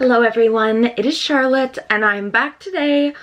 Hello everyone, it is Charlotte and I'm back today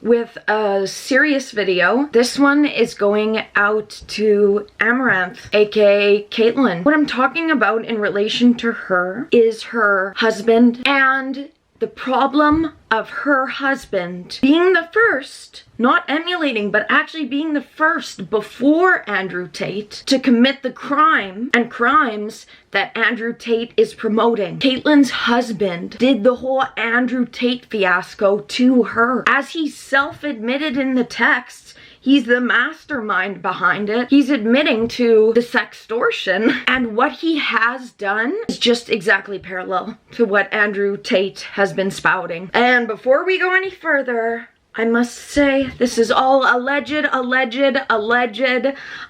with a serious video. This one is going out to Amouranth, aka Kaitlyn. What I'm talking about in relation to her is her husband and the problem of her husband being the first, not emulating, but actually being the first before Andrew Tate to commit the crime and crimes that Andrew Tate is promoting. Kaitlyn's husband did the whole Andrew Tate fiasco to her. As he self-admitted in the text, he's the mastermind behind it. He's admitting to the sextortion, and what he has done is just exactly parallel to what Andrew Tate has been spouting. And before we go any further, I must say this is all alleged. I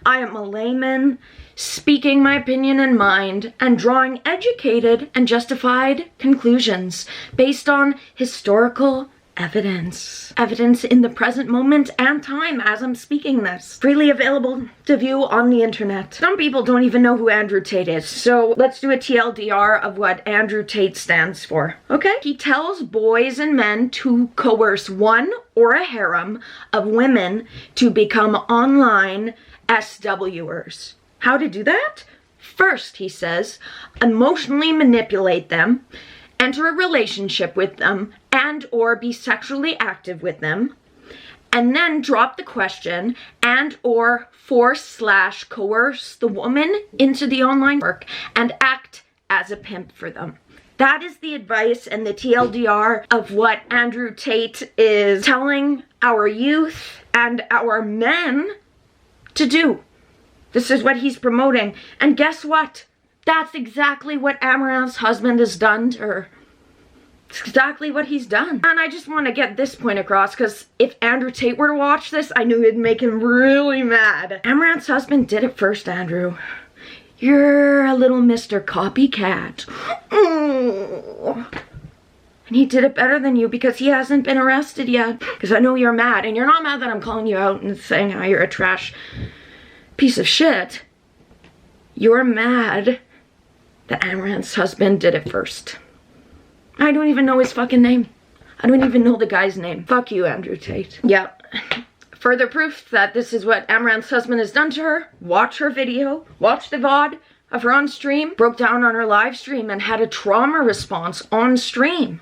am a layman speaking my opinion and mind and drawing educated and justified conclusions based on historical evidence in the present moment and time as I'm speaking this. Freely available to view on the internet. Some people don't even know who Andrew Tate is, so let's do a TLDR of what Andrew Tate stands for, okay? He tells boys and men to coerce one or a harem of women to become online SWers. How to do that? First, he says, emotionally manipulate them, enter a relationship with them, and or be sexually active with them, and then drop the question and or force/coerce the woman into the online work and act as a pimp for them. That is the advice and the TLDR of what Andrew Tate is telling our youth and our men to do. This is what he's promoting. And guess what? That's exactly what Amouranth's husband has done to her. It's exactly what he's done. And I just want to get this point across, because if Andrew Tate were to watch this, I knew it'd make him really mad. Amouranth's husband did it first, Andrew. You're a little Mr. Copycat. And he did it better than you because he hasn't been arrested yet. Because I know you're mad. And you're not mad that I'm calling you out and saying how you're a trash piece of shit. You're mad that Amouranth's husband did it first. I don't even know his fucking name. I don't even know the guy's name. Fuck you, Andrew Tate. Yeah. Further proof that this is what Amouranth's husband has done to her. Watch her video. Watch the VOD of her on stream. Broke down on her live stream and had a trauma response on stream.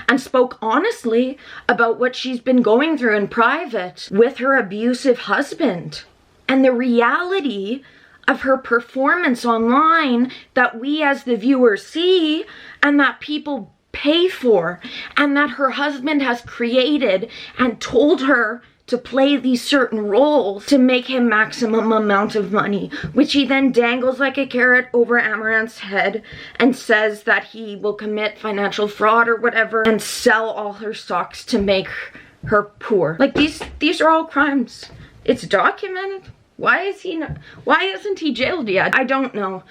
And spoke honestly about what she's been going through in private with her abusive husband. And the reality of her performance online that we as the viewers see and that people pay for, and that her husband has created and told her to play these certain roles to make him maximum amount of money, which he then dangles like a carrot over Amouranth's head and says that he will commit financial fraud or whatever and sell all her stocks to make her poor. Like these are all crimes. It's documented. Why isn't he jailed yet? I don't know.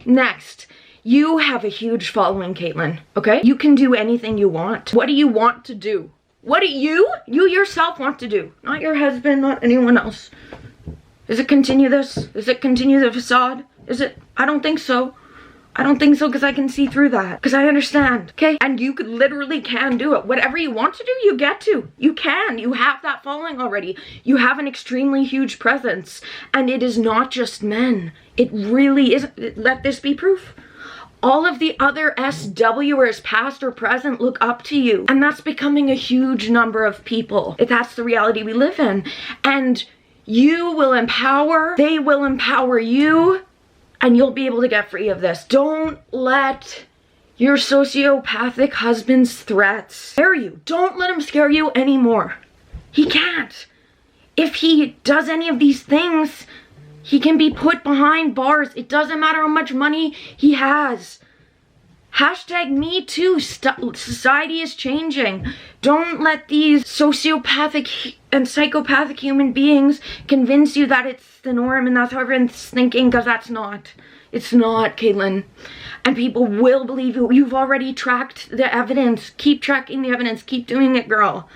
Next. You have a huge following, Kaitlyn, okay? You can do anything you want. What do you want to do? What do you yourself want to do? Not your husband, not anyone else. Is it continue this? Is it continue the facade? Is it? I don't think so. I don't think so, because I can see through that. Because I understand, okay? And you literally can do it. Whatever you want to do, you get to. You can. You have that following already. You have an extremely huge presence. And it is not just men. It really is. Let this be proof. All of the other SWers, past or present, look up to you. And that's becoming a huge number of people. That's the reality we live in. And you will empower, they will empower you, and you'll be able to get free of this. Don't let your sociopathic husband's threats scare you. Don't let him scare you anymore. He can't. If he does any of these things, he can be put behind bars. It doesn't matter how much money he has. Hashtag me too. Society is changing. Don't let these sociopathic and psychopathic human beings convince you that it's the norm and that's how everyone's thinking, because that's not. It's not, Kaitlyn. And people will believe you. You've already tracked the evidence. Keep tracking the evidence. Keep doing it, girl.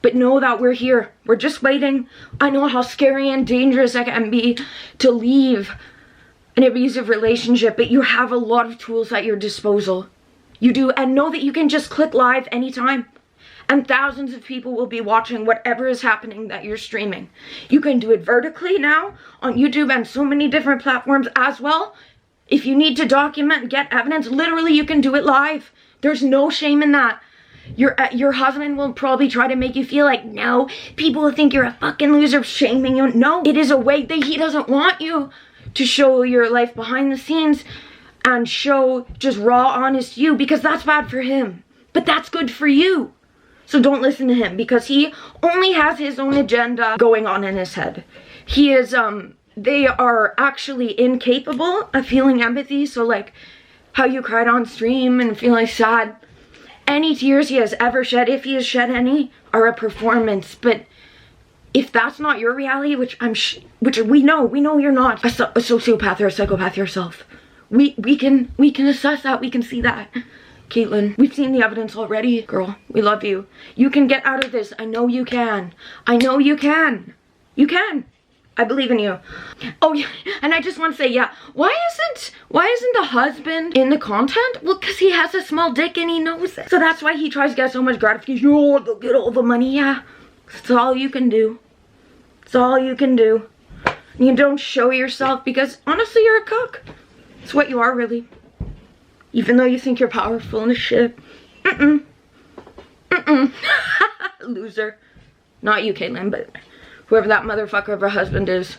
But know that we're here. We're just waiting. I know how scary and dangerous it can be to leave an abusive relationship, but you have a lot of tools at your disposal. You do, and know that you can just click live anytime. And thousands of people will be watching whatever is happening that you're streaming. You can do it vertically now on YouTube and so many different platforms as well. If you need to document and get evidence, literally you can do it live. There's no shame in that. Your husband will probably try to make you feel like, no, people will think you're a fucking loser shaming you. No, it is a way that he doesn't want you to show your life behind the scenes and show just raw, honest you, because that's bad for him. But that's good for you. So don't listen to him, because he only has his own agenda going on in his head. He is, they are actually incapable of feeling empathy. So like how you cried on stream and feeling sad. Any tears he has ever shed, if he has shed any, are a performance. But if that's not your reality, which we know you're not a sociopath or a psychopath yourself. We can assess that, we can see that. Kaitlyn, we've seen the evidence already, girl. We love you. You can get out of this. I know you can. I know you can. You can. I believe in you. Oh yeah, and I just want to say, yeah, why isn't the husband in the content? Well, because he has a small dick and he knows it. So that's why he tries to get so much gratification. Oh, they'll get all the money, yeah. It's all you can do. It's all you can do. You don't show yourself because honestly, you're a cook. It's what you are, really. Even though you think you're powerful and shit. Loser. Not you, Kaitlyn, but whoever that motherfucker of a husband is.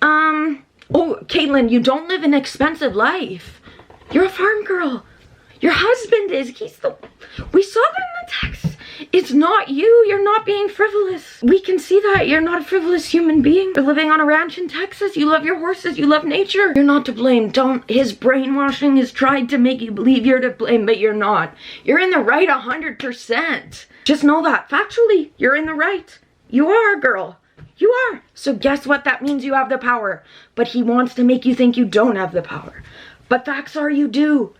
Oh, Kaitlyn, you don't live an expensive life. You're a farm girl. Your husband is. We saw that in the text. It's not you. You're not being frivolous. We can see that. You're not a frivolous human being. You're living on a ranch in Texas. You love your horses. You love nature. You're not to blame. His brainwashing has tried to make you believe you're to blame, but you're not. You're in the right 100%. Just know that. Factually, you're in the right. You are, girl. You are. So guess what? That means you have the power. But he wants to make you think you don't have the power. But facts are you do.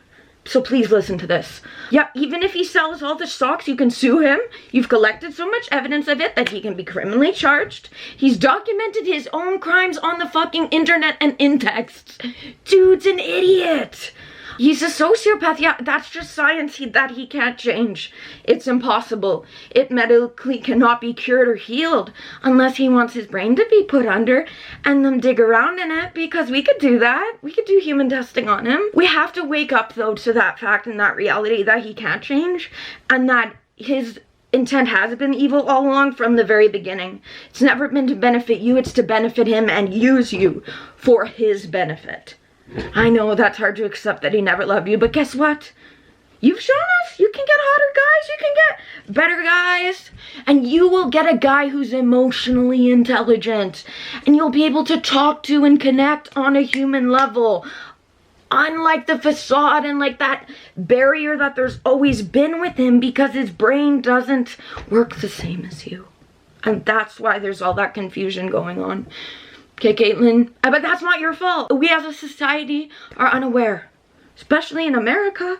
So please listen to this. Yeah, even if he sells all the stocks, you can sue him. You've collected so much evidence of it that he can be criminally charged. He's documented his own crimes on the fucking internet and in texts. Dude's an idiot. He's a sociopath. Yeah, that's just science that he can't change. It's impossible. It medically cannot be cured or healed unless he wants his brain to be put under and them dig around in it, because we could do that. We could do human testing on him. We have to wake up, though, to that fact and that reality that he can't change and that his intent has been evil all along from the very beginning. It's never been to benefit you. It's to benefit him and use you for his benefit. I know that's hard to accept that he never loved you, but guess what? You've shown us you can get hotter guys, you can get better guys, and you will get a guy who's emotionally intelligent, and you'll be able to talk to and connect on a human level, unlike the facade and like that barrier that there's always been with him, because his brain doesn't work the same as you. And that's why there's all that confusion going on. Okay, Kaitlyn, but that's not your fault. We as a society are unaware, especially in America.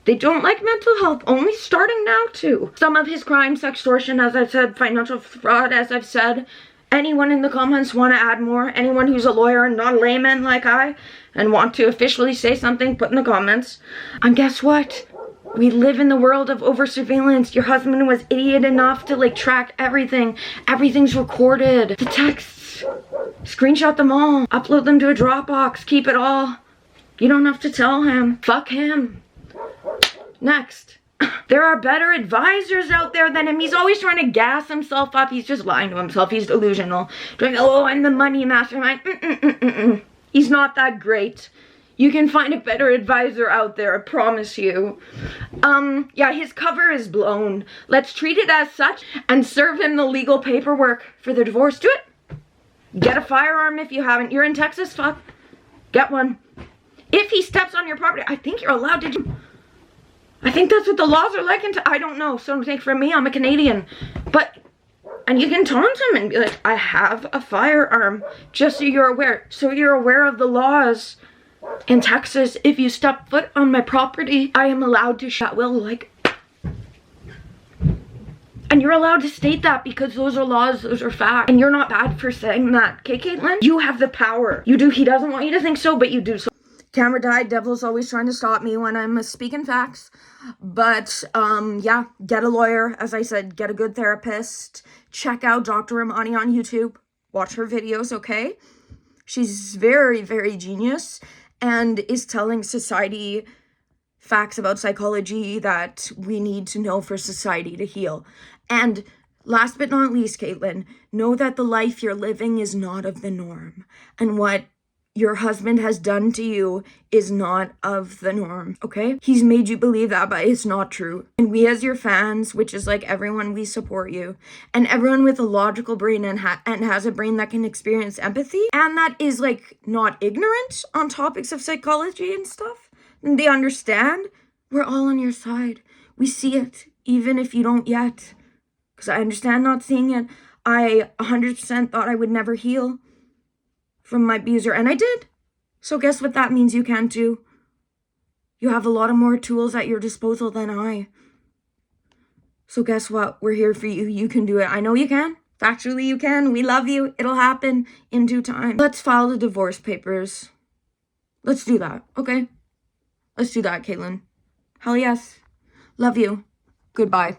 They don't like mental health, only starting now too. Some of his crimes, extortion, as I've said, financial fraud, as I've said. Anyone in the comments want to add more? Anyone who's a lawyer and not a layman like I and want to officially say something, put in the comments. And guess what? We live in the world of over surveillance. Your husband was idiot enough to like track everything. Everything's recorded. The texts. Screenshot them all. Upload them to a Dropbox. Keep it all. You don't have to tell him. Fuck him. Next. There are better advisors out there than him. He's always trying to gas himself up. He's just lying to himself. He's delusional. Trying, oh, I'm the money mastermind. He's not that great. You can find a better advisor out there, I promise you. Yeah, his cover is blown. Let's treat it as such and serve him the legal paperwork for the divorce. Do it. Get a firearm if you haven't. You're in Texas, fuck. Get one. If he steps on your property, I think you're allowed to do. I think that's what the laws are like. I don't know. So don't take from me. I'm a Canadian. But, and you can taunt him and be like, I have a firearm. Just so you're aware. So you're aware of the laws. In Texas, if you step foot on my property, I am allowed to shoot. Well, like, and you're allowed to state that because those are laws, those are facts. And you're not bad for saying that. Okay, Kaitlyn? You have the power. You do. He doesn't want you to think so, but you do. So Camera died. Devil's always trying to stop me when I'm speaking facts. But, yeah, get a lawyer. As I said, get a good therapist. Check out Dr. Imani on YouTube. Watch her videos, okay? She's very, very genius and is telling society facts about psychology that we need to know for society to heal. And last but not least, Kaitlyn, know that the life you're living is not of the norm. And what your husband has done to you is not of the norm, okay? He's made you believe that, but it's not true. And we as your fans, which is like everyone, we support you. And everyone with a logical brain and has a brain that can experience empathy and that is like not ignorant on topics of psychology and stuff, and they understand, we're all on your side. We see it, even if you don't yet. Because I understand not seeing it. I 100% thought I would never heal from my abuser, and I did. So guess what that means you can too? You have a lot of more tools at your disposal than I. So guess what? We're here for you. You can do it. I know you can. Factually, you can. We love you. It'll happen in due time. Let's file the divorce papers. Let's do that, okay? Let's do that, Kaitlyn. Hell yes. Love you. Goodbye.